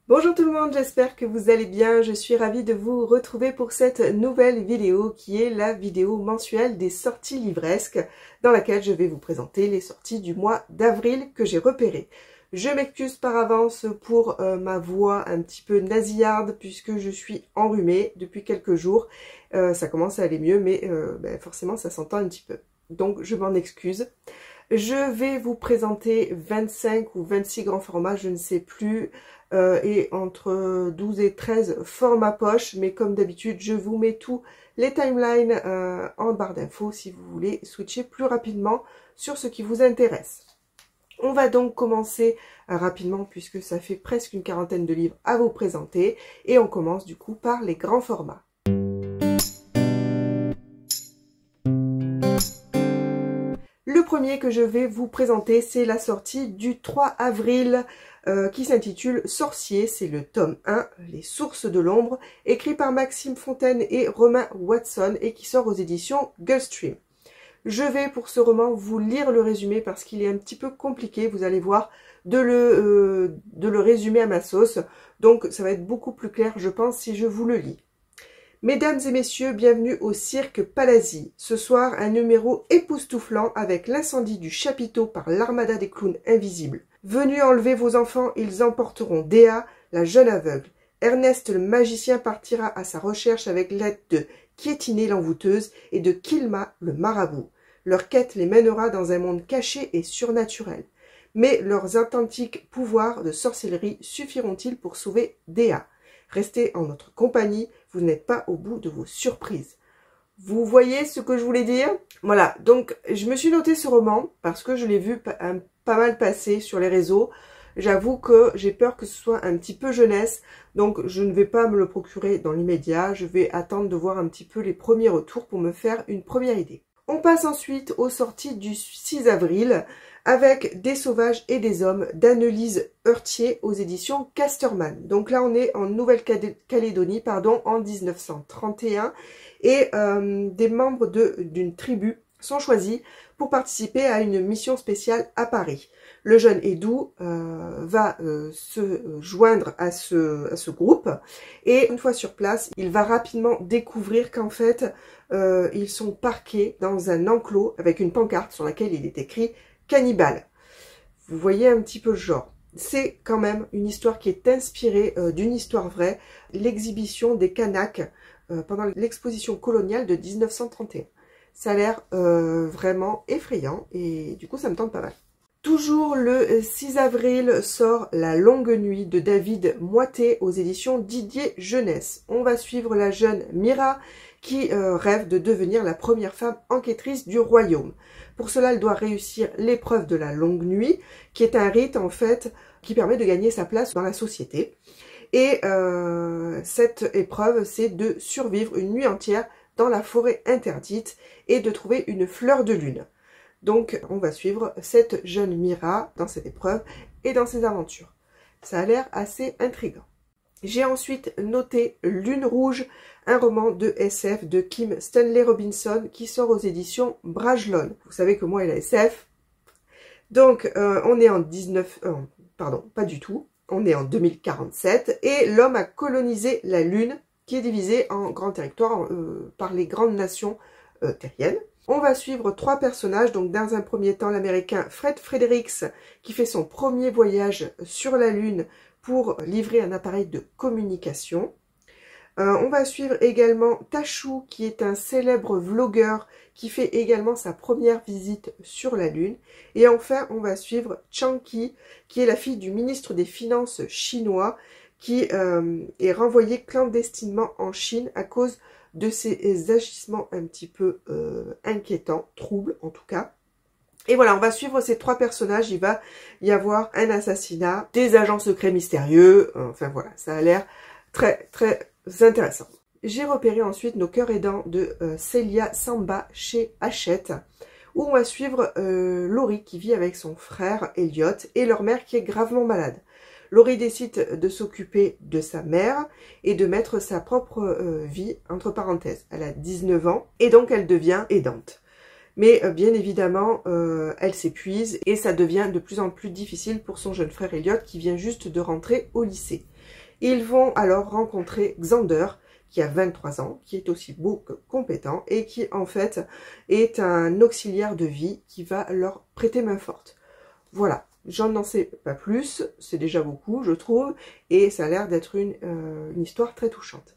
Bonjour tout le monde, j'espère que vous allez bien. Je suis ravie de vous retrouver pour cette nouvelle vidéo qui est la vidéo mensuelle des sorties livresques dans laquelle je vais vous présenter les sorties du mois d'avril que j'ai repérées. Je m'excuse par avance pour ma voix un petit peu nasillarde puisque je suis enrhumée depuis quelques jours. Ça commence à aller mieux mais forcément ça s'entend un petit peu. Donc je m'en excuse. Je vais vous présenter 25 ou 26 grands formats, je ne sais plus, et entre 12 et 13 formats poche, mais comme d'habitude, je vous mets tous les timelines en barre d'infos si vous voulez switcher plus rapidement sur ce qui vous intéresse. On va donc commencer rapidement puisque ça fait presque une quarantaine de livres à vous présenter, et on commence du coup par les grands formats. Le premier que je vais vous présenter, c'est la sortie du 3 avril qui s'intitule Sorcier. C'est le tome 1, Les sources de l'ombre, écrit par Maxime Fontaine et Romain Watson et qui sort aux éditions Gulfstream. Je vais pour ce roman vous lire le résumé parce qu'il est un petit peu compliqué, vous allez voir, de le résumer à ma sauce. Donc ça va être beaucoup plus clair, je pense, si je vous le lis. Mesdames et messieurs, bienvenue au Cirque Palazzi. Ce soir, un numéro époustouflant avec l'incendie du chapiteau par l'armada des clowns invisibles. Venus enlever vos enfants, ils emporteront Déa, la jeune aveugle. Ernest le magicien partira à sa recherche avec l'aide de Kiétiné l'envoûteuse et de Kilma le marabout. Leur quête les mènera dans un monde caché et surnaturel. Mais leurs authentiques pouvoirs de sorcellerie suffiront-ils pour sauver Déa? Restez en notre compagnie, vous n'êtes pas au bout de vos surprises. Vous voyez ce que je voulais dire? Voilà, donc je me suis noté ce roman parce que je l'ai vu pas mal passer sur les réseaux. J'avoue que j'ai peur que ce soit un petit peu jeunesse, donc je ne vais pas me le procurer dans l'immédiat. Je vais attendre de voir un petit peu les premiers retours pour me faire une première idée. On passe ensuite aux sorties du 6 avril avec Des sauvages et des hommes d'Annelise Heurtier aux éditions Casterman. Donc là on est en Nouvelle-Calédonie, en 1931 et des membres d'une tribu sont choisis pour participer à une mission spéciale à Paris. Le jeune Edou va se joindre à ce groupe et une fois sur place, il va rapidement découvrir qu'en fait, ils sont parqués dans un enclos avec une pancarte sur laquelle il est écrit « Cannibale ». Vous voyez un petit peu le genre. C'est quand même une histoire qui est inspirée d'une histoire vraie, l'exhibition des Kanaks pendant l'exposition coloniale de 1931. Ça a l'air vraiment effrayant et du coup ça me tente pas mal. Toujours le 6 avril sort La longue nuit de David Moité aux éditions Didier Jeunesse. On va suivre la jeune Mira qui rêve de devenir la première femme enquêtrice du royaume. Pour cela, elle doit réussir l'épreuve de la longue nuit, qui est un rite en fait qui permet de gagner sa place dans la société. Et cette épreuve, c'est de survivre une nuit entière dans la forêt interdite et de trouver une fleur de lune. Donc, on va suivre cette jeune Mira dans cette épreuve et dans ses aventures. Ça a l'air assez intriguant. J'ai ensuite noté Lune rouge, un roman de SF de Kim Stanley Robinson qui sort aux éditions Brajlon. Vous savez que moi et la SF. Donc, on est en pas du tout. On est en 2047 et l'homme a colonisé la Lune qui est divisée en grands territoires par les grandes nations terriennes. On va suivre 3 personnages, donc dans un premier temps l'américain Fred Fredericks qui fait son premier voyage sur la Lune pour livrer un appareil de communication. On va suivre également Tachou qui est un célèbre vlogueur qui fait également sa première visite sur la Lune. Et enfin on va suivre Chanqi qui est la fille du ministre des Finances chinois qui est renvoyée clandestinement en Chine à cause de ses agissements un petit peu inquiétants, troubles en tout cas. Et voilà, on va suivre ces 3 personnages, il va y avoir un assassinat, des agents secrets mystérieux, enfin voilà, ça a l'air très très intéressant. J'ai repéré ensuite Nos cœurs aidants de Célia Samba chez Hachette, où on va suivre Laurie qui vit avec son frère Elliot et leur mère qui est gravement malade. Laurie décide de s'occuper de sa mère et de mettre sa propre vie entre parenthèses. Elle a 19 ans et donc elle devient aidante. Mais bien évidemment, elle s'épuise et ça devient de plus en plus difficile pour son jeune frère Elliot qui vient juste de rentrer au lycée. Ils vont alors rencontrer Xander, qui a 23 ans, qui est aussi beau que compétent, et qui en fait est un auxiliaire de vie qui va leur prêter main forte. Voilà, j'en n'en sais pas plus, c'est déjà beaucoup je trouve, et ça a l'air d'être une histoire très touchante.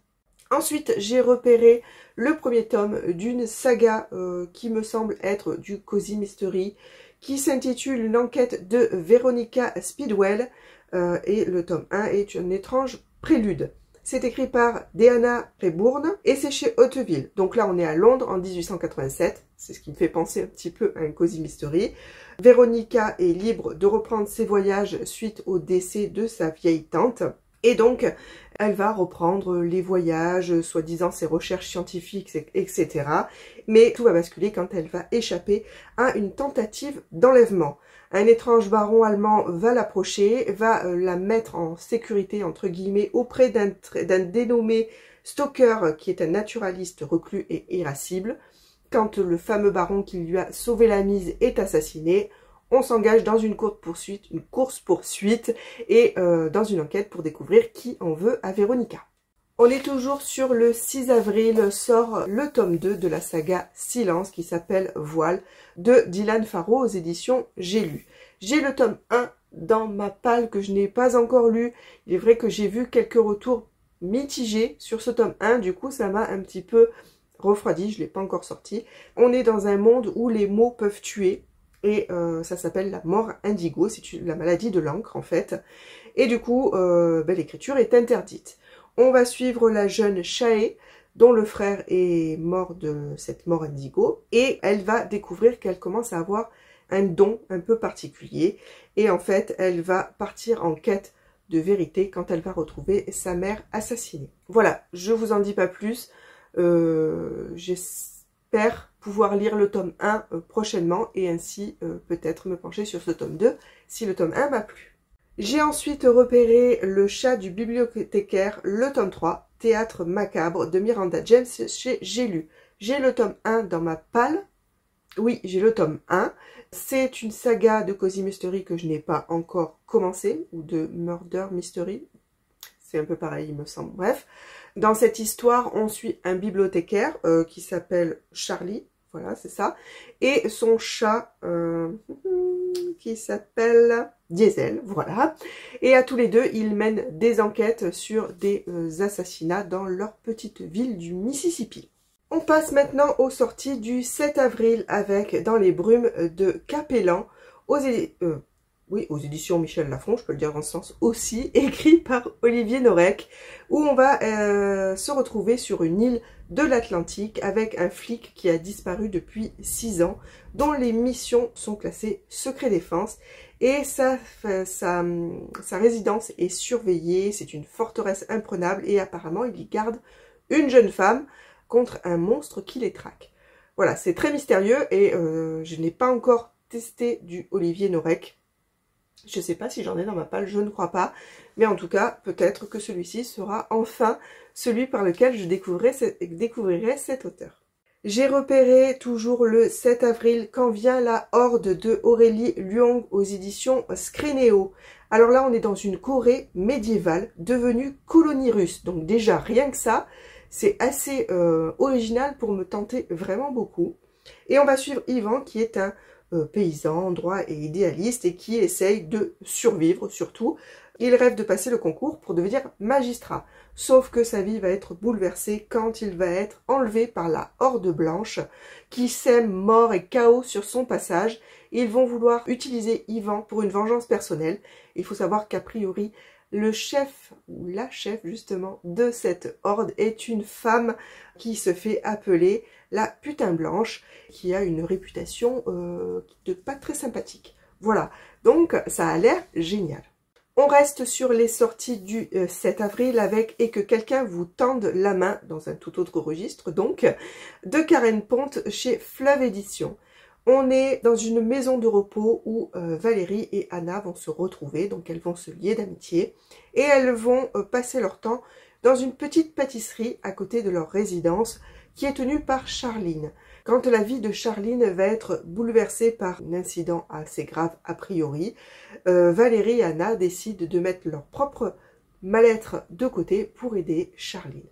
Ensuite, j'ai repéré le premier tome d'une saga qui me semble être du Cozy Mystery, qui s'intitule Une enquête de Veronica Speedwell, et le tome 1 est un étrange prélude. C'est écrit par Deanna Raybourn et c'est chez Hauteville. Donc là, on est à Londres en 1887. C'est ce qui me fait penser un petit peu à un Cozy Mystery. Véronica est libre de reprendre ses voyages suite au décès de sa vieille tante. Et donc, elle va reprendre les voyages, soi-disant ses recherches scientifiques, etc. Mais tout va basculer quand elle va échapper à une tentative d'enlèvement. Un étrange baron allemand va l'approcher, va la mettre en sécurité, entre guillemets, auprès d'un dénommé Stoker, qui est un naturaliste reclus et irascible. Quand le fameux baron qui lui a sauvé la mise est assassiné, on s'engage dans une course-poursuite et dans une enquête pour découvrir qui en veut à Véronica. On est toujours sur le 6 avril, sort le tome 2 de la saga Silence qui s'appelle Voile de Dylan Farrow aux éditions J'ai lu. J'ai le tome 1 dans ma palle que je n'ai pas encore lu. Il est vrai que j'ai vu quelques retours mitigés sur ce tome 1, du coup ça m'a un petit peu refroidi, je ne l'ai pas encore sorti. On est dans un monde où les mots peuvent tuer. Et ça s'appelle la mort indigo, c'est la maladie de l'encre en fait. Et du coup, l'écriture est interdite. On va suivre la jeune Shae, dont le frère est mort de cette mort indigo. Et elle va découvrir qu'elle commence à avoir un don un peu particulier. Et en fait, elle va partir en quête de vérité quand elle va retrouver sa mère assassinée. Voilà, je vous en dis pas plus. J'espère pouvoir lire le tome 1 prochainement et ainsi peut-être me pencher sur ce tome 2 si le tome 1 m'a plu. J'ai ensuite repéré Le chat du bibliothécaire, le tome 3, Théâtre macabre de Miranda James chez J'ai lu. J'ai le tome 1 dans ma palle. Oui, j'ai le tome 1. C'est une saga de Cozy Mystery que je n'ai pas encore commencé, ou de Murder Mystery. C'est un peu pareil, il me semble. Bref, dans cette histoire, on suit un bibliothécaire qui s'appelle Charlie. Voilà, c'est ça. Et son chat qui s'appelle Diesel. Voilà. Et à tous les deux, ils mènent des enquêtes sur des assassinats dans leur petite ville du Mississippi. On passe maintenant aux sorties du 7 avril avec Dans les brumes de Capellan aux éditions Michel Lafon, je peux le dire dans ce sens aussi, écrit par Olivier Norek, où on va se retrouver sur une île de l'Atlantique avec un flic qui a disparu depuis 6 ans, dont les missions sont classées secret défense, et sa résidence est surveillée, c'est une forteresse imprenable, et apparemment il y garde une jeune femme contre un monstre qui les traque. Voilà, c'est très mystérieux, et je n'ai pas encore testé du Olivier Norek. Je ne sais pas si j'en ai dans ma palle, je ne crois pas. Mais en tout cas, peut-être que celui-ci sera enfin celui par lequel je découvrirai cet auteur. J'ai repéré toujours le 7 avril Quand vient la horde de Aurélie Luong aux éditions Scrineo. Alors là, on est dans une Corée médiévale devenue colonie russe. Donc déjà, rien que ça, c'est assez original pour me tenter vraiment beaucoup. Et on va suivre Yvan qui est un paysan, droit et idéaliste et qui essaye de survivre surtout. Il rêve de passer le concours pour devenir magistrat. Sauf que sa vie va être bouleversée quand il va être enlevé par la horde blanche qui sème mort et chaos sur son passage. Ils vont vouloir utiliser Yvan pour une vengeance personnelle. Il faut savoir qu'a priori, le chef, ou la chef justement, de cette horde est une femme qui se fait appeler la putain blanche, qui a une réputation de pas très sympathique. Voilà, donc ça a l'air génial. On reste sur les sorties du 7 avril avec Et que quelqu'un vous tende la main, dans un tout autre registre donc, de Karen Ponte chez Fleuve Édition. On est dans une maison de repos où Valérie et Anna vont se retrouver, donc elles vont se lier d'amitié et elles vont passer leur temps dans une petite pâtisserie à côté de leur résidence qui est tenue par Charline. Quand la vie de Charline va être bouleversée par un incident assez grave a priori, Valérie et Anna décident de mettre leur propre mal-être de côté pour aider Charline.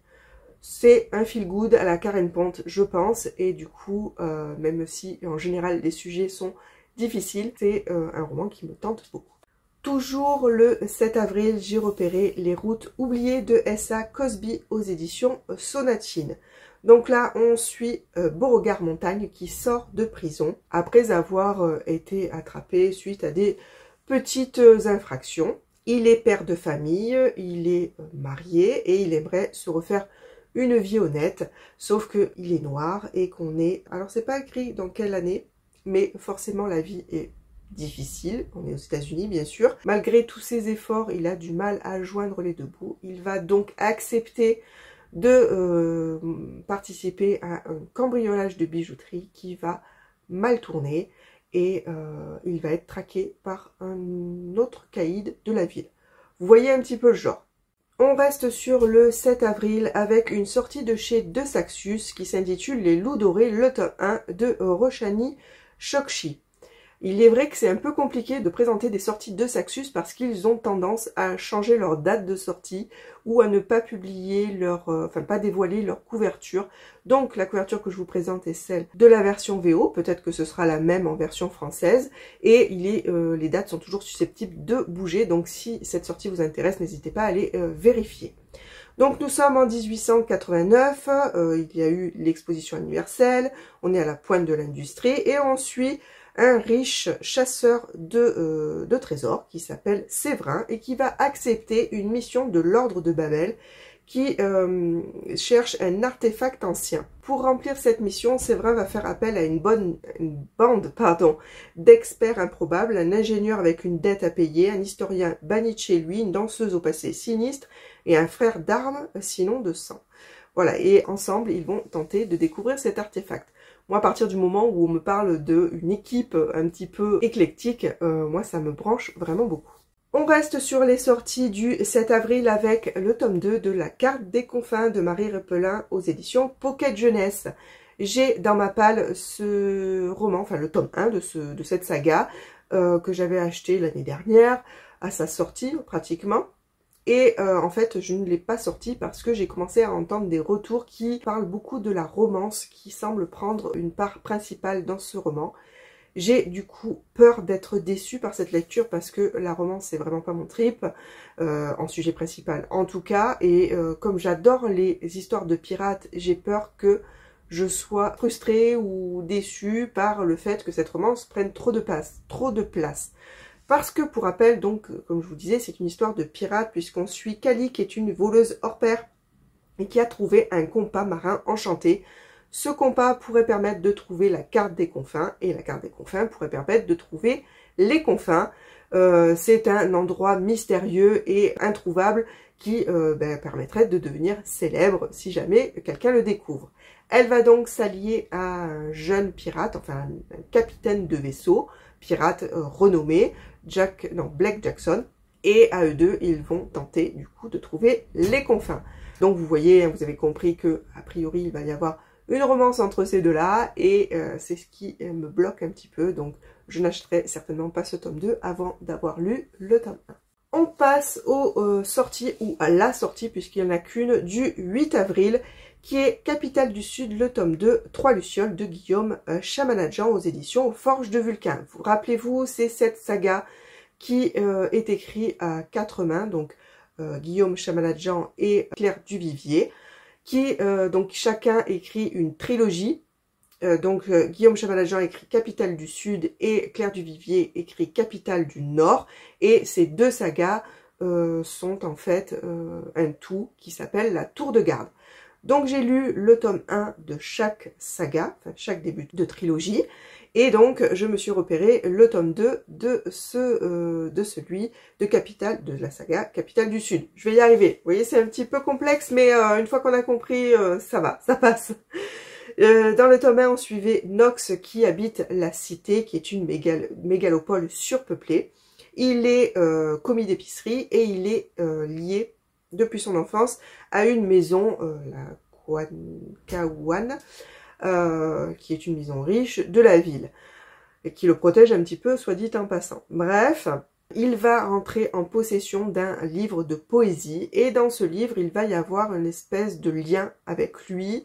C'est un feel-good à la Karen Pont, je pense, et du coup, même si en général les sujets sont difficiles, c'est un roman qui me tente beaucoup. Toujours le 7 avril, j'ai repéré Les routes oubliées de S.A. Cosby aux éditions Sonatine. Donc là, on suit Beauregard Montagne qui sort de prison après avoir été attrapé suite à des petites infractions. Il est père de famille, il est marié et il aimerait se refaire une vie honnête, sauf qu'il est noir et qu'on est... Alors c'est pas écrit dans quelle année, mais forcément la vie est difficile, on est aux États-Unis bien sûr. Malgré tous ses efforts, il a du mal à joindre les deux bouts. Il va donc accepter de participer à un cambriolage de bijouterie qui va mal tourner et il va être traqué par un autre caïd de la ville. Vous voyez un petit peu le genre. On reste sur le 7 avril avec une sortie de chez De Saxus qui s'intitule Les Loups Dorés, le tome 1 de Roshani Chokshi. Il est vrai que c'est un peu compliqué de présenter des sorties de Saxus parce qu'ils ont tendance à changer leur date de sortie ou à ne pas publier pas dévoiler leur couverture. Donc la couverture que je vous présente est celle de la version VO, peut-être que ce sera la même en version française et les dates sont toujours susceptibles de bouger. Donc si cette sortie vous intéresse, n'hésitez pas à aller vérifier. Donc nous sommes en 1889, il y a eu l'exposition universelle, on est à la pointe de l'industrie et on suit un riche chasseur de trésors qui s'appelle Séverin et qui va accepter une mission de l'ordre de Babel qui cherche un artefact ancien. Pour remplir cette mission, Séverin va faire appel à une bande d'experts improbables, un ingénieur avec une dette à payer, un historien banni de chez lui, une danseuse au passé sinistre et un frère d'armes, sinon de sang. Voilà, et ensemble, ils vont tenter de découvrir cet artefact. Moi, à partir du moment où on me parle d'une équipe un petit peu éclectique, moi, ça me branche vraiment beaucoup. On reste sur les sorties du 7 avril avec le tome 2 de La Carte des Confins de Marie Repelin aux éditions Pocket Jeunesse. J'ai dans ma palle ce roman, enfin le tome 1 de cette saga, que j'avais acheté l'année dernière, à sa sortie pratiquement. Et en fait, je ne l'ai pas sorti parce que j'ai commencé à entendre des retours qui parlent beaucoup de la romance qui semble prendre une part principale dans ce roman. J'ai du coup peur d'être déçue par cette lecture parce que la romance c'est vraiment pas mon trip, en sujet principal en tout cas. Et comme j'adore les histoires de pirates, j'ai peur que je sois frustrée ou déçue par le fait que cette romance prenne trop de place. Parce que, pour rappel, donc, comme je vous disais, c'est une histoire de pirate, puisqu'on suit Kali, qui est une voleuse hors pair, et qui a trouvé un compas marin enchanté. Ce compas pourrait permettre de trouver la carte des confins, et la carte des confins pourrait permettre de trouver les confins. C'est un endroit mystérieux et introuvable qui permettrait de devenir célèbre si jamais quelqu'un le découvre. Elle va donc s'allier à un jeune pirate, enfin un capitaine de vaisseau, pirate renommé, Black Jackson, et à eux deux, ils vont tenter du coup de trouver les confins. Donc vous voyez, vous avez compris que a priori il va y avoir une romance entre ces deux-là, et c'est ce qui me bloque un petit peu, donc je n'achèterai certainement pas ce tome 2 avant d'avoir lu le tome 1. On passe aux sorties, ou à la sortie, puisqu'il n'y en a qu'une, du 8 avril, qui est Capitale du Sud, le tome 2, 3 Lucioles de Guillaume Chamanadjan aux éditions Forge de Vulcain. Rappelez-vous, c'est cette saga qui est écrite à 4 mains, donc Guillaume Chamanadjan et Claire Duvivier, qui donc chacun écrit une trilogie. Guillaume Chamanadjan écrit Capitale du Sud et Claire Duvivier écrit Capitale du Nord, et ces deux sagas sont en fait un tout qui s'appelle La Tour de Garde. Donc j'ai lu le tome 1 de chaque saga, enfin chaque début de trilogie, et donc je me suis repéré le tome 2 de celui de la saga Capitale du Sud. Je vais y arriver. Vous voyez, c'est un petit peu complexe, mais une fois qu'on a compris, ça va, ça passe. Dans le tome 1, on suivait Nox qui habite la cité, qui est une mégalopole surpeuplée. Il est commis d'épicerie et il est lié depuis son enfance à une maison, la Kwankawan, qui est une maison riche de la ville, et qui le protège un petit peu, soit dit en passant. Bref, il va rentrer en possession d'un livre de poésie et dans ce livre, il va y avoir une espèce de lien avec lui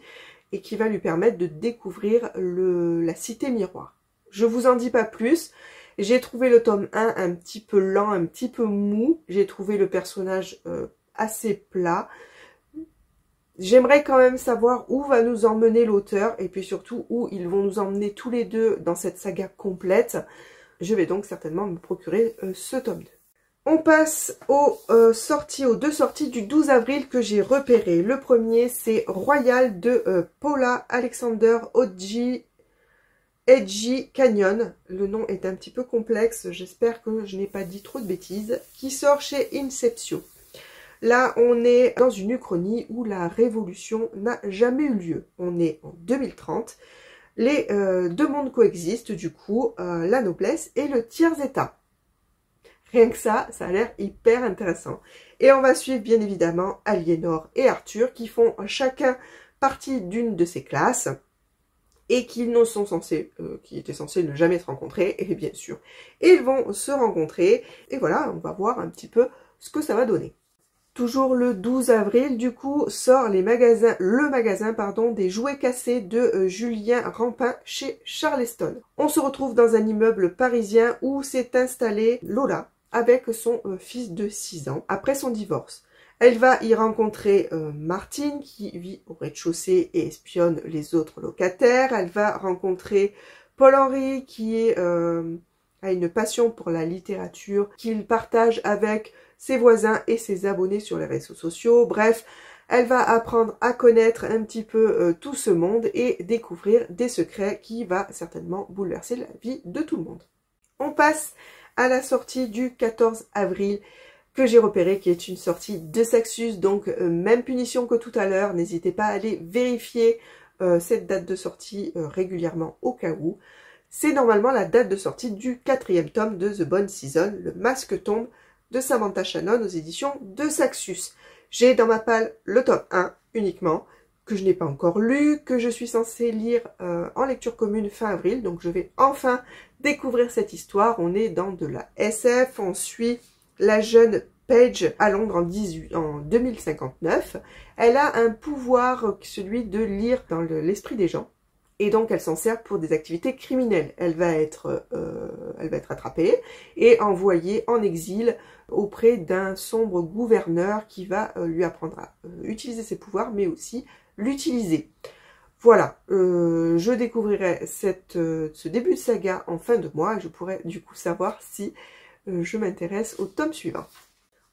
et qui va lui permettre de découvrir la cité miroir. Je vous en dis pas plus. J'ai trouvé le tome 1 un petit peu lent, un petit peu mou. J'ai trouvé le personnage assez plat. J'aimerais quand même savoir où va nous emmener l'auteur et puis surtout où ils vont nous emmener tous les deux dans cette saga complète. Je vais donc certainement me procurer ce tome 2. On passe aux deux sorties du 12 avril que j'ai repérées. Le premier, c'est Royal de Paula Alexander Edgy Canyon. Le nom est un petit peu complexe, j'espère que je n'ai pas dit trop de bêtises. Qui sort chez Inceptio. Là, on est dans une uchronie où la révolution n'a jamais eu lieu. On est en 2030. Les deux mondes coexistent, du coup, la noblesse et le tiers-état. Rien que ça a l'air hyper intéressant. Et on va suivre, bien évidemment, Aliénor et Arthur, qui font chacun partie d'une de ces classes, et qui étaient censés ne jamais se rencontrer, et bien sûr, ils vont se rencontrer, et voilà, on va voir un petit peu ce que ça va donner. Toujours le 12 avril, du coup, sort le magasin des jouets cassés de Julien Rampin chez Charleston. On se retrouve dans un immeuble parisien où s'est installée Lola avec son fils de 6 ans après son divorce. Elle va y rencontrer Martine qui vit au rez-de-chaussée et espionne les autres locataires. Elle va rencontrer Paul-Henri qui a une passion pour la littérature qu'il partage avec ses voisins et ses abonnés sur les réseaux sociaux. Bref, elle va apprendre à connaître un petit peu tout ce monde et découvrir des secrets qui va certainement bouleverser la vie de tout le monde. On passe à la sortie du 14 avril que j'ai repéré, qui est une sortie de Saxus, donc même punition que tout à l'heure. N'hésitez pas à aller vérifier cette date de sortie régulièrement au cas où. C'est normalement la date de sortie du 4e tome de The Bone Season, Le Masque tombe, de Samantha Shannon aux éditions de Saxus. J'ai dans ma palle le tome 1 uniquement, que je n'ai pas encore lu, que je suis censée lire en lecture commune fin avril. Donc je vais enfin découvrir cette histoire. On est dans de la SF, on suit la jeune Paige à Londres en 2059. Elle a un pouvoir, celui de lire dans l'esprit des gens. Et donc, elle s'en sert pour des activités criminelles. Elle va être attrapée et envoyée en exil auprès d'un sombre gouverneur qui va lui apprendre à utiliser ses pouvoirs, mais aussi l'utiliser. Voilà, je découvrirai ce début de saga en fin de mois et je pourrai du coup savoir si je m'intéresse au tome suivant.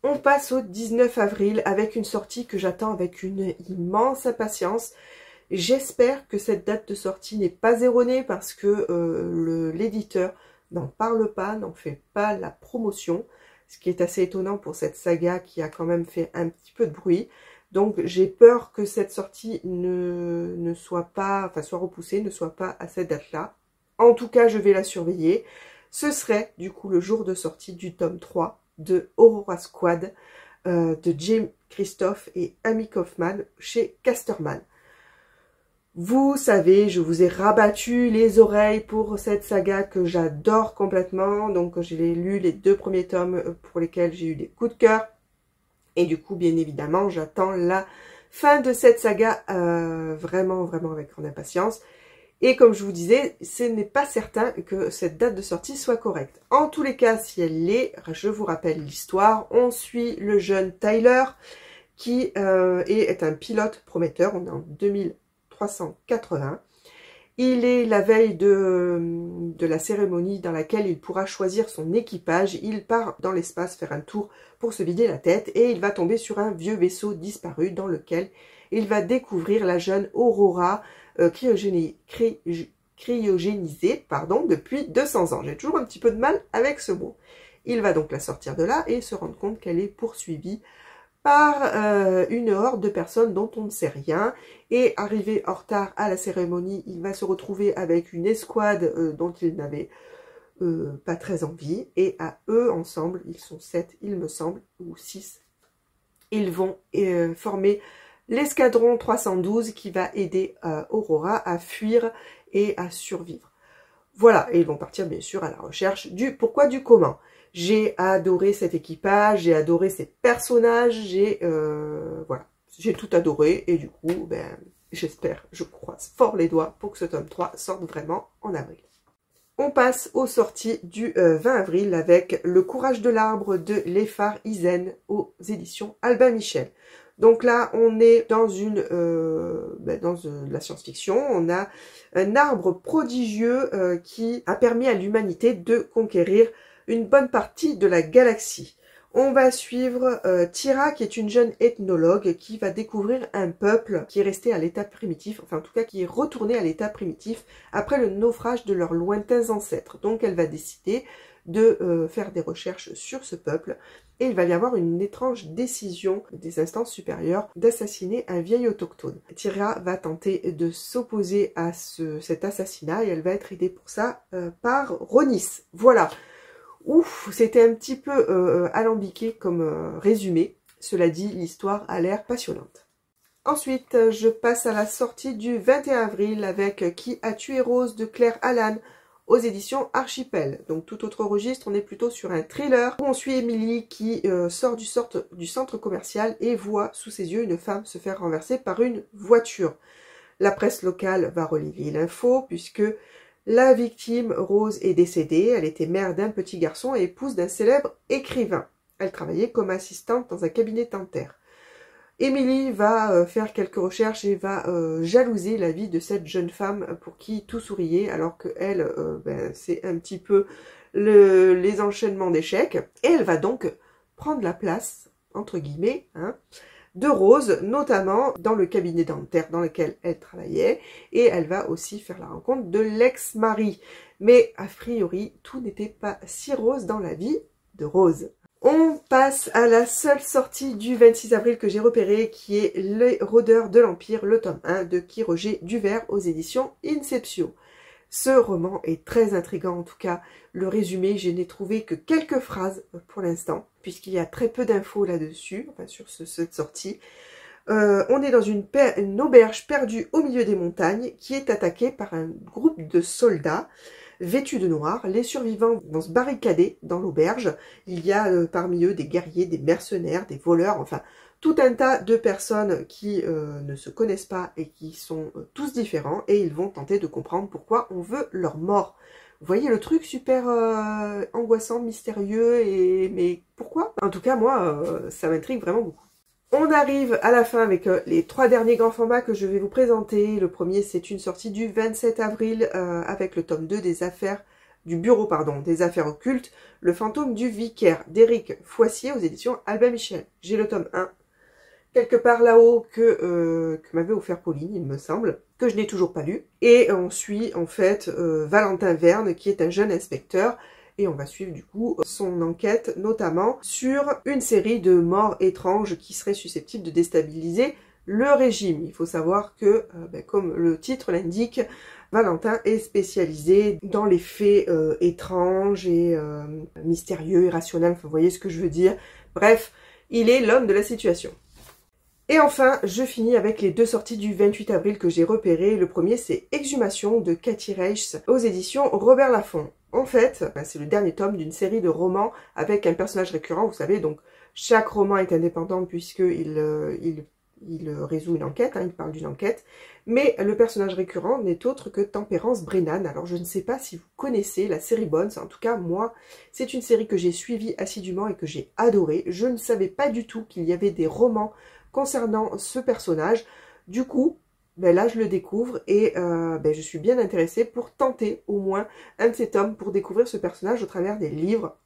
On passe au 19 avril avec une sortie que j'attends avec une immense impatience. J'espère que cette date de sortie n'est pas erronée parce que l'éditeur n'en parle pas, n'en fait pas la promotion, ce qui est assez étonnant pour cette saga qui a quand même fait un petit peu de bruit. Donc j'ai peur que cette sortie soit repoussée, ne soit pas à cette date-là. En tout cas, je vais la surveiller. Ce serait du coup le jour de sortie du tome 3 de Aurora Squad de Jim Christophe et Amy Kaufman chez Casterman. Vous savez, je vous ai rabattu les oreilles pour cette saga que j'adore complètement. Donc, j'ai lu les 2 premiers tomes pour lesquels j'ai eu des coups de cœur. Et du coup, bien évidemment, j'attends la fin de cette saga vraiment, vraiment avec grande impatience. Et comme je vous disais, ce n'est pas certain que cette date de sortie soit correcte. En tous les cas, si elle l'est, je vous rappelle l'histoire. On suit le jeune Tyler qui est un pilote prometteur. On est en 2380. Il est la veille de la cérémonie dans laquelle il pourra choisir son équipage. Il part dans l'espace faire un tour pour se vider la tête et il va tomber sur un vieux vaisseau disparu dans lequel il va découvrir la jeune Aurora cryogénisée depuis 200 ans. J'ai toujours un petit peu de mal avec ce mot. Il va donc la sortir de là et se rendre compte qu'elle est poursuivie par une horde de personnes dont on ne sait rien. Et arrivé en retard à la cérémonie, il va se retrouver avec une escouade dont il n'avait pas très envie. Et à eux, ensemble, ils sont 7, il me semble, ou 6, ils vont former l'escadron 312 qui va aider Aurora à fuir et à survivre. Voilà, et ils vont partir bien sûr à la recherche du pourquoi, du comment. J'ai adoré cet équipage, j'ai adoré ces personnages, voilà, j'ai tout adoré, et du coup, ben, j'espère, je croise fort les doigts pour que ce tome 3 sorte vraiment en avril. On passe aux sorties du 20 avril avec Le courage de l'arbre de Léphare Izen aux éditions Albin Michel. Donc là, on est dans la science-fiction. On a un arbre prodigieux qui a permis à l'humanité de conquérir une bonne partie de la galaxie. On va suivre Tira, qui est une jeune ethnologue qui va découvrir un peuple qui est resté à l'état primitif, enfin en tout cas qui est retourné à l'état primitif après le naufrage de leurs lointains ancêtres. Donc elle va décider de faire des recherches sur ce peuple et il va y avoir une étrange décision des instances supérieures d'assassiner un vieil autochtone. Tira va tenter de s'opposer à cet assassinat et elle va être aidée pour ça par Ronis. Voilà. Ouf, c'était un petit peu alambiqué comme résumé. Cela dit, l'histoire a l'air passionnante. Ensuite, je passe à la sortie du 21 avril avec Qui a tué Rose de Claire Allan aux éditions Archipel. Donc tout autre registre, on est plutôt sur un thriller où on suit Emily qui sort du centre commercial et voit sous ses yeux une femme se faire renverser par une voiture. La presse locale va relayer l'info puisque la victime, Rose, est décédée. Elle était mère d'un petit garçon et épouse d'un célèbre écrivain. Elle travaillait comme assistante dans un cabinet dentaire. Emily va faire quelques recherches et va jalouser la vie de cette jeune femme pour qui tout souriait, alors qu'elle, c'est un petit peu les enchaînements d'échecs. Et elle va donc prendre la place, entre guillemets, de Rose, notamment dans le cabinet dentaire dans lequel elle travaillait, et elle va aussi faire la rencontre de l'ex-mari. Mais a priori, tout n'était pas si rose dans la vie de Rose. On passe à la seule sortie du 26 avril que j'ai repérée, qui est Les Rôdeurs de l'Empire, le tome 1 de Guy Roger Duvert aux éditions Inceptio. Ce roman est très intriguant, en tout cas, le résumé, je n'ai trouvé que quelques phrases pour l'instant, puisqu'il y a très peu d'infos là-dessus, enfin sur cette sortie. On est dans une auberge perdue au milieu des montagnes, qui est attaquée par un groupe de soldats vêtus de noir. Les survivants vont se barricader dans l'auberge. Il y a parmi eux des guerriers, des mercenaires, des voleurs, enfin tout un tas de personnes qui ne se connaissent pas et qui sont tous différents, et ils vont tenter de comprendre pourquoi on veut leur mort. Vous voyez le truc super angoissant, mystérieux, mais pourquoi? En tout cas, moi, ça m'intrigue vraiment beaucoup. On arrive à la fin avec les 3 derniers grands formats que je vais vous présenter. Le premier, c'est une sortie du 27 avril avec le tome 2 du bureau des affaires occultes, Le fantôme du vicaire d'Éric Foissier aux éditions Albin Michel. J'ai le tome 1 quelque part là-haut que m'avait offert Pauline, il me semble, que je n'ai toujours pas lu. Et on suit en fait Valentin Verne, qui est un jeune inspecteur, et on va suivre du coup son enquête, notamment sur une série de morts étranges qui seraient susceptibles de déstabiliser le régime. Il faut savoir que, comme le titre l'indique, Valentin est spécialisé dans les faits étranges et mystérieux, irrationnels, enfin, vous voyez ce que je veux dire. Bref, il est l'homme de la situation. Et enfin, je finis avec les 2 sorties du 28 avril que j'ai repérées. Le premier, c'est Exhumation de Cathy Reichs aux éditions Robert Laffont. En fait, c'est le dernier tome d'une série de romans avec un personnage récurrent, vous savez, donc chaque roman est indépendant puisqu'il résout une enquête, il parle d'une enquête, mais le personnage récurrent n'est autre que Tempérance Brennan. Alors je ne sais pas si vous connaissez la série Bones, en tout cas moi, c'est une série que j'ai suivie assidûment et que j'ai adorée. Je ne savais pas du tout qu'il y avait des romans concernant ce personnage. Du coup, là je le découvre et je suis bien intéressée pour tenter au moins un de ces tomes pour découvrir ce personnage au travers des livres,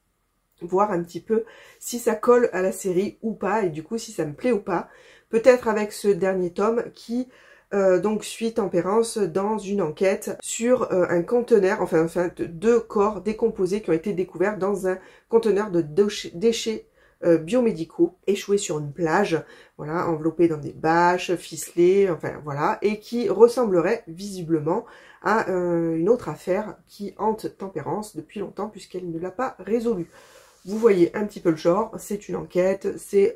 voir un petit peu si ça colle à la série ou pas, et du coup si ça me plaît ou pas. Peut-être avec ce dernier tome qui donc suit Tempérance dans une enquête sur un conteneur, enfin 2 corps décomposés qui ont été découverts dans un conteneur de déchets biomédicaux échoués sur une plage, voilà, enveloppés dans des bâches, ficelés, enfin voilà, et qui ressemblerait visiblement à une autre affaire qui hante Tempérance depuis longtemps puisqu'elle ne l'a pas résolue. Vous voyez un petit peu le genre, c'est une enquête, c'est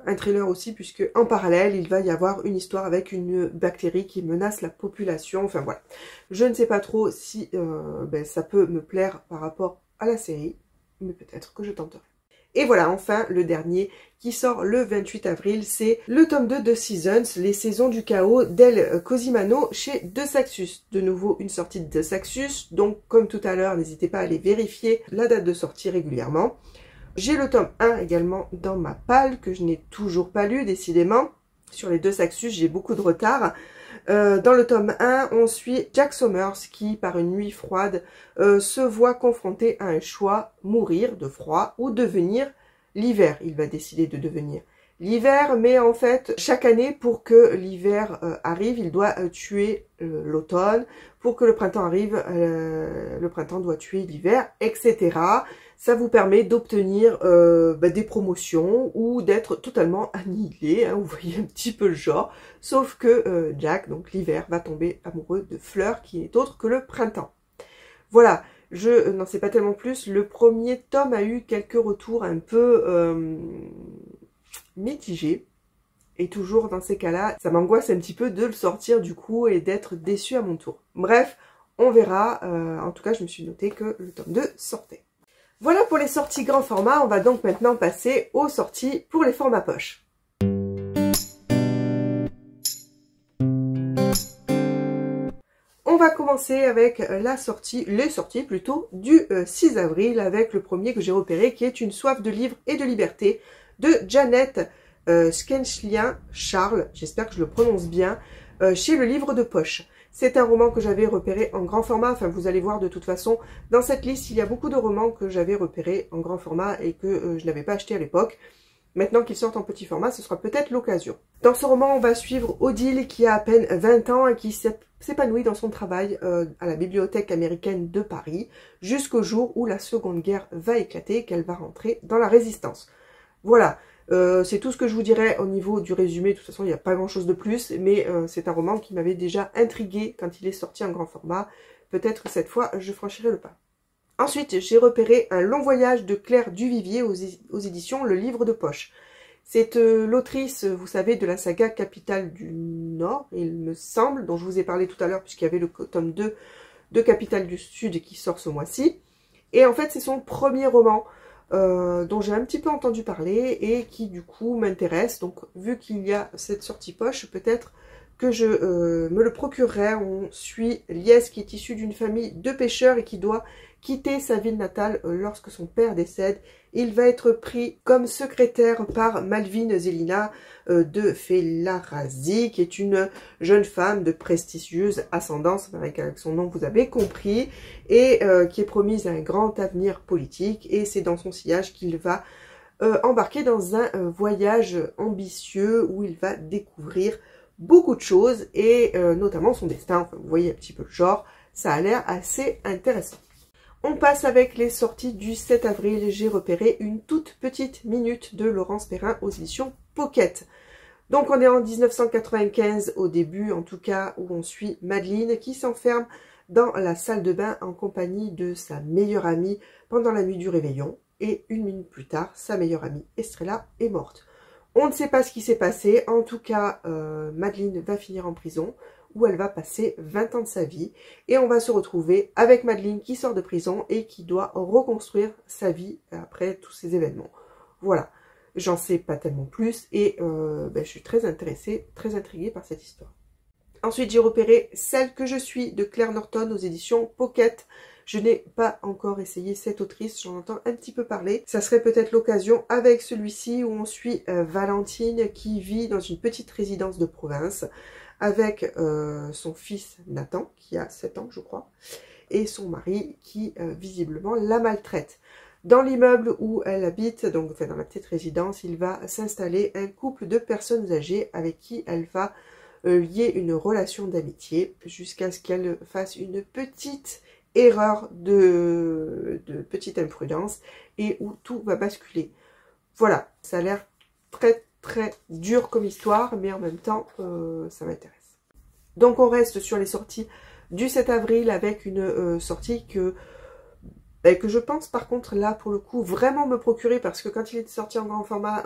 un thriller aussi, puisque en parallèle, il va y avoir une histoire avec une bactérie qui menace la population, enfin voilà. Je ne sais pas trop si ça peut me plaire par rapport à la série, mais peut-être que je tenterai. Et voilà, enfin, le dernier qui sort le 28 avril, c'est le tome 2 de Seasons, les saisons du chaos d'El Cosimano chez De Saxus. De nouveau, une sortie de Saxus, donc comme tout à l'heure, n'hésitez pas à aller vérifier la date de sortie régulièrement. J'ai le tome 1 également dans ma palle, que je n'ai toujours pas lu, décidément. Sur les deux Saxus, j'ai beaucoup de retard. Dans le tome 1, on suit Jack Sommers qui, par une nuit froide, se voit confronté à un choix, mourir de froid ou devenir l'hiver. Il va décider de devenir l'hiver, mais en fait, chaque année, pour que l'hiver arrive, il doit tuer l'automne. Pour que le printemps arrive, le printemps doit tuer l'hiver, etc. Ça vous permet d'obtenir des promotions ou d'être totalement annihilé, hein, vous voyez un petit peu le genre, sauf que Jack, donc l'hiver, va tomber amoureux de Fleur, qui n'est autre que le printemps. Voilà, je n'en sais pas tellement plus, le premier tome a eu quelques retours un peu mitigés, et toujours dans ces cas-là, ça m'angoisse un petit peu de le sortir du coup et d'être déçue à mon tour. Bref, on verra, en tout cas je me suis noté que le tome 2 sortait. Voilà pour les sorties grand format, on va donc maintenant passer aux sorties pour les formats poche. On va commencer avec les sorties plutôt, du 6 avril avec le premier que j'ai repéré qui est Une soif de livres et de liberté de Janet Skenchlian Charles, j'espère que je le prononce bien, chez Le Livre de Poche. C'est un roman que j'avais repéré en grand format, enfin vous allez voir de toute façon, dans cette liste il y a beaucoup de romans que j'avais repérés en grand format et que je n'avais pas acheté à l'époque. Maintenant qu'ils sortent en petit format, ce sera peut-être l'occasion. Dans ce roman, on va suivre Odile qui a à peine 20 ans et qui s'épanouit dans son travail à la Bibliothèque américaine de Paris, jusqu'au jour où la Seconde Guerre va éclater et qu'elle va rentrer dans la Résistance. Voilà. C'est tout ce que je vous dirais au niveau du résumé. De toute façon, il n'y a pas grand chose de plus, mais c'est un roman qui m'avait déjà intrigué quand il est sorti en grand format. Peut-être que cette fois, je franchirai le pas. Ensuite, j'ai repéré Un long voyage de Claire Duvivier aux éditions Le Livre de Poche. C'est l'autrice, vous savez, de la saga Capitale du Nord, il me semble, dont je vous ai parlé tout à l'heure, puisqu'il y avait le tome 2 de Capitale du Sud qui sort ce mois-ci. Et en fait, c'est son premier roman. Dont j'ai un petit peu entendu parler et qui du coup m'intéresse. Donc vu qu'il y a cette sortie poche, peut-être que je me le procurerai. On suit Lies qui est issu d'une famille de pêcheurs et qui doit quitter sa ville natale lorsque son père décède. Il va être pris comme secrétaire par Malvine Zelina de Felarazi, qui est une jeune femme de prestigieuse ascendance, avec son nom vous avez compris, et qui est promise à un grand avenir politique. Et c'est dans son sillage qu'il va embarquer dans un voyage ambitieux où il va découvrir beaucoup de choses et notamment son destin. Enfin, vous voyez un petit peu le genre, ça a l'air assez intéressant. On passe avec les sorties du 7 avril. J'ai repéré Une toute petite minute de Laurence Perrin aux éditions Pocket. Donc on est en 1995 au début, en tout cas, où on suit Madeleine qui s'enferme dans la salle de bain en compagnie de sa meilleure amie pendant la nuit du réveillon. Et une minute plus tard, sa meilleure amie Estrella est morte. On ne sait pas ce qui s'est passé. En tout cas, Madeleine va finir en prison, où elle va passer 20 ans de sa vie. Et on va se retrouver avec Madeleine qui sort de prison et qui doit reconstruire sa vie après tous ces événements. Voilà, j'en sais pas tellement plus et je suis très intéressée, très intriguée par cette histoire. Ensuite, j'ai repéré Celle que je suis de Claire Norton aux éditions Pocket. Je n'ai pas encore essayé cette autrice, j'en entends un petit peu parler. Ça serait peut-être l'occasion avec celui-ci où on suit Valentine qui vit dans une petite résidence de province avec son fils Nathan qui a 7 ans je crois et son mari qui visiblement la maltraite. Dans l'immeuble où elle habite, donc enfin, dans la petite résidence, il va s'installer un couple de personnes âgées avec qui elle va lier une relation d'amitié jusqu'à ce qu'elle fasse une petite erreur de petite imprudence et où tout va basculer. Voilà, ça a l'air très très dur comme histoire, mais en même temps, ça m'intéresse. Donc on reste sur les sorties du 7 avril avec une sortie que que je pense par contre là pour le coup vraiment me procurer, parce que quand il est sorti en grand format,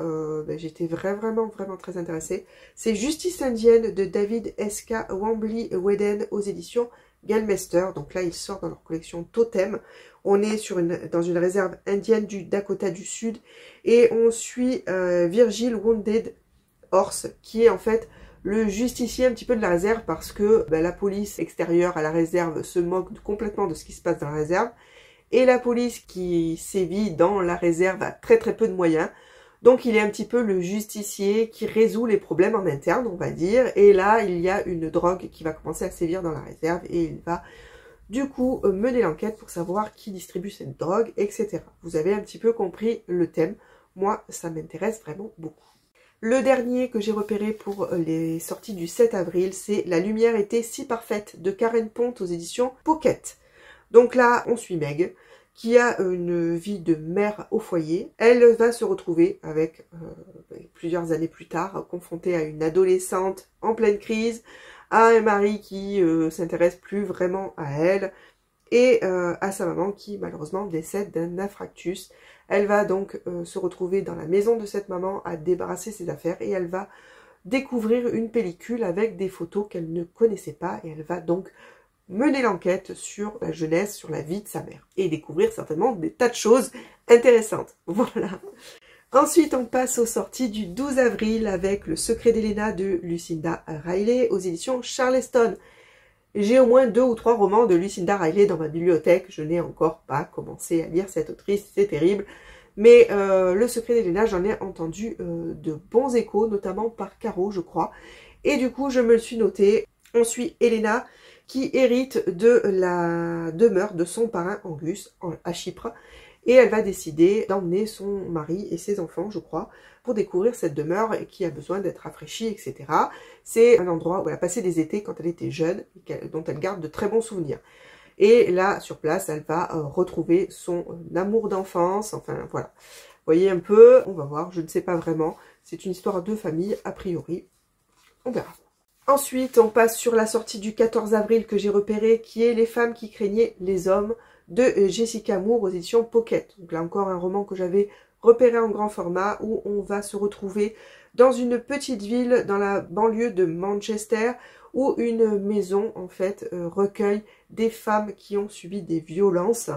j'étais vraiment très intéressée. C'est Justice indienne de David S.K. Wambly-Whedon aux éditions Galmester. Donc là il sort dans leur collection Totem. On est dans une réserve indienne du Dakota du Sud et on suit Virgil Wounded Horse, qui est en fait le justicier un petit peu de la réserve, parce que la police extérieure à la réserve se moque complètement de ce qui se passe dans la réserve. Et la police qui sévit dans la réserve a très peu de moyens. Donc il est un petit peu le justicier qui résout les problèmes en interne, on va dire. Et là, il y a une drogue qui va commencer à sévir dans la réserve et il va du coup mener l'enquête pour savoir qui distribue cette drogue, etc. Vous avez un petit peu compris le thème. Moi, ça m'intéresse vraiment beaucoup. Le dernier que j'ai repéré pour les sorties du 7 avril, c'est La lumière était si parfaite de Karen Pont aux éditions Pocket. Donc là, on suit Meg, qui a une vie de mère au foyer. Elle va se retrouver avec, plusieurs années plus tard, confrontée à une adolescente en pleine crise, à un mari qui s'intéresse plus vraiment à elle, et à sa maman qui malheureusement décède d'un infarctus. Elle va donc se retrouver dans la maison de cette maman à débarrasser ses affaires, et elle va découvrir une pellicule avec des photos qu'elle ne connaissait pas, et elle va donc mener l'enquête sur la jeunesse, sur la vie de sa mère, et découvrir certainement des tas de choses intéressantes. Voilà. Ensuite, on passe aux sorties du 12 avril avec Le secret d'Elena de Lucinda Riley aux éditions Charleston. J'ai au moins 2 ou 3 romans de Lucinda Riley dans ma bibliothèque. Je n'ai encore pas commencé à lire cette autrice, c'est terrible. Mais Le secret d'Elena, j'en ai entendu de bons échos, notamment par Caro, je crois. Et du coup, je me le suis noté. On suit Elena, qui hérite de la demeure de son parrain Angus à Chypre, et elle va décider d'emmener son mari et ses enfants, je crois, pour découvrir cette demeure qui a besoin d'être rafraîchie, etc. C'est un endroit où elle a passé des étés quand elle était jeune, dont elle garde de très bons souvenirs. Et là, sur place, elle va retrouver son amour d'enfance, enfin voilà. Vous voyez un peu, on va voir, je ne sais pas vraiment, c'est une histoire de famille, a priori, on verra. Ensuite, on passe sur la sortie du 14 avril que j'ai repérée, qui est Les femmes qui craignaient les hommes de Jessica Moore aux éditions Pocket. Donc là encore un roman que j'avais repéré en grand format, où on va se retrouver dans une petite ville dans la banlieue de Manchester, où une maison en fait recueille des femmes qui ont subi des violences.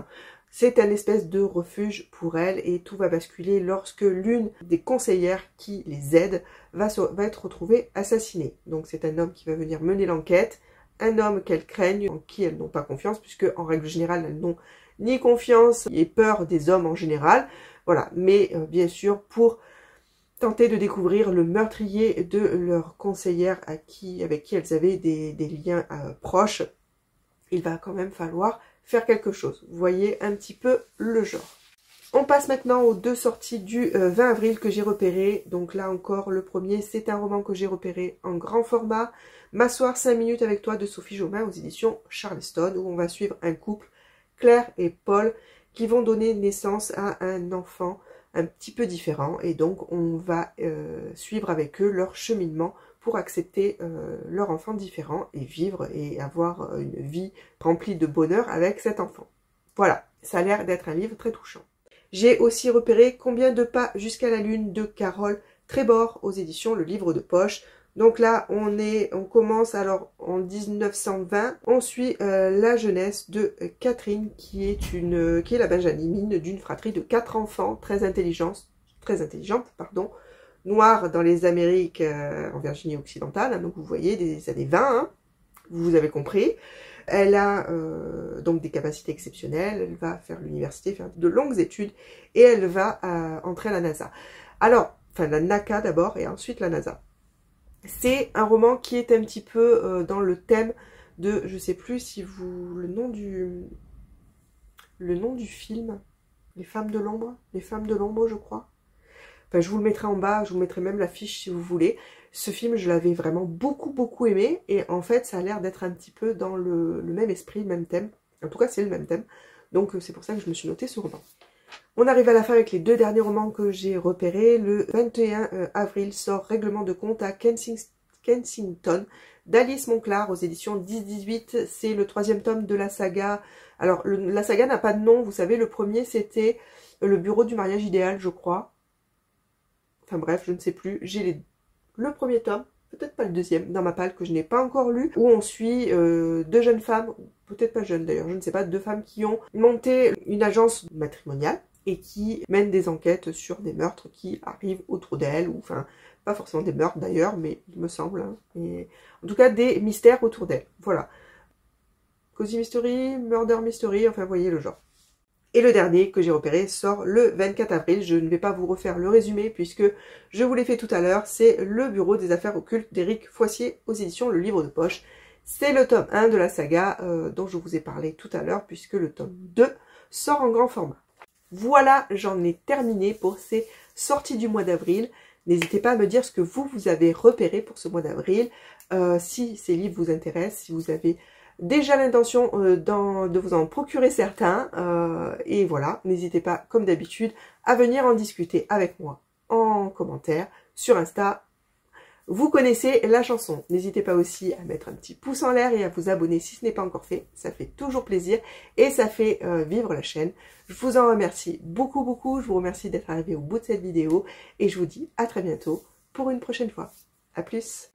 C'est un espèce de refuge pour elles, et tout va basculer lorsque l'une des conseillères qui les aide va être retrouvée assassinée. Donc c'est un homme qui va venir mener l'enquête, un homme qu'elles craignent, en qui elles n'ont pas confiance, puisque en règle générale elles n'ont ni confiance ni peur des hommes en général. Voilà, mais bien sûr pour tenter de découvrir le meurtrier de leur conseillère avec qui elles avaient des liens proches, il va quand même falloir faire quelque chose. Vous voyez un petit peu le genre. On passe maintenant aux 2 sorties du 20 avril que j'ai repérées. Donc là encore, le premier, c'est un roman que j'ai repéré en grand format. M'asseoir 5 minutes avec toi de Sophie Jomain aux éditions Charleston, où on va suivre un couple, Claire et Paul, qui vont donner naissance à un enfant un petit peu différent. Et donc on va suivre avec eux leur cheminement pour accepter leur enfant différent et vivre et avoir une vie remplie de bonheur avec cet enfant. Voilà, ça a l'air d'être un livre très touchant. J'ai aussi repéré Combien de pas jusqu'à la lune de Carole Trébor aux éditions Le Livre de Poche. Donc là, on commence alors en 1920. On suit la jeunesse de Catherine, qui est la benjamine d'une fratrie de 4 enfants très intelligente, noire dans les Amériques, en Virginie occidentale. Hein, donc vous voyez, des années 20, hein, vous avez compris. Elle a donc des capacités exceptionnelles, elle va faire l'université, faire de longues études, et elle va entrer à la NASA. Alors, enfin la NACA d'abord, et ensuite la NASA. C'est un roman qui est un petit peu dans le thème de, je sais plus si vous, le nom du film, Les femmes de l'ombre, je crois. Enfin, je vous le mettrai en bas, je vous mettrai même l'affiche si vous voulez. Ce film, je l'avais vraiment beaucoup aimé, et en fait, ça a l'air d'être un petit peu dans le même esprit, le même thème. En tout cas, c'est le même thème. Donc, c'est pour ça que je me suis noté ce roman. On arrive à la fin avec les 2 derniers romans que j'ai repérés. Le 21 avril sort Règlement de compte à Kensington d'Alice Monclar aux éditions 10-18. C'est le 3e tome de la saga. Alors, la saga n'a pas de nom, vous savez, le premier c'était le bureau du mariage idéal, je crois. Enfin bref, je ne sais plus. J'ai le premier tome, peut-être pas le deuxième, dans ma palle que je n'ai pas encore lu, où on suit deux jeunes femmes, peut-être pas jeunes d'ailleurs, je ne sais pas, deux femmes qui ont monté une agence matrimoniale et qui mènent des enquêtes sur des meurtres qui arrivent autour d'elles, ou enfin, pas forcément des meurtres d'ailleurs, mais il me semble, hein, et en tout cas des mystères autour d'elles, voilà. Cozy Mystery, Murder Mystery, enfin vous voyez le genre. Et le dernier que j'ai repéré sort le 24 avril. Je ne vais pas vous refaire le résumé puisque je vous l'ai fait tout à l'heure. C'est le bureau des affaires occultes d'Éric Foissier aux éditions Le Livre de Poche. C'est le tome 1 de la saga dont je vous ai parlé tout à l'heure puisque le tome 2 sort en grand format. Voilà, j'en ai terminé pour ces sorties du mois d'avril. N'hésitez pas à me dire ce que vous avez repéré pour ce mois d'avril. Si ces livres vous intéressent, si vous avez déjà l'intention de vous en procurer certains. Et voilà, n'hésitez pas, comme d'habitude, à venir en discuter avec moi en commentaire sur Insta. Vous connaissez la chanson. N'hésitez pas aussi à mettre un petit pouce en l'air et à vous abonner si ce n'est pas encore fait. Ça fait toujours plaisir et ça fait vivre la chaîne. Je vous en remercie beaucoup, beaucoup. Je vous remercie d'être arrivé au bout de cette vidéo et je vous dis à très bientôt pour une prochaine fois. À plus!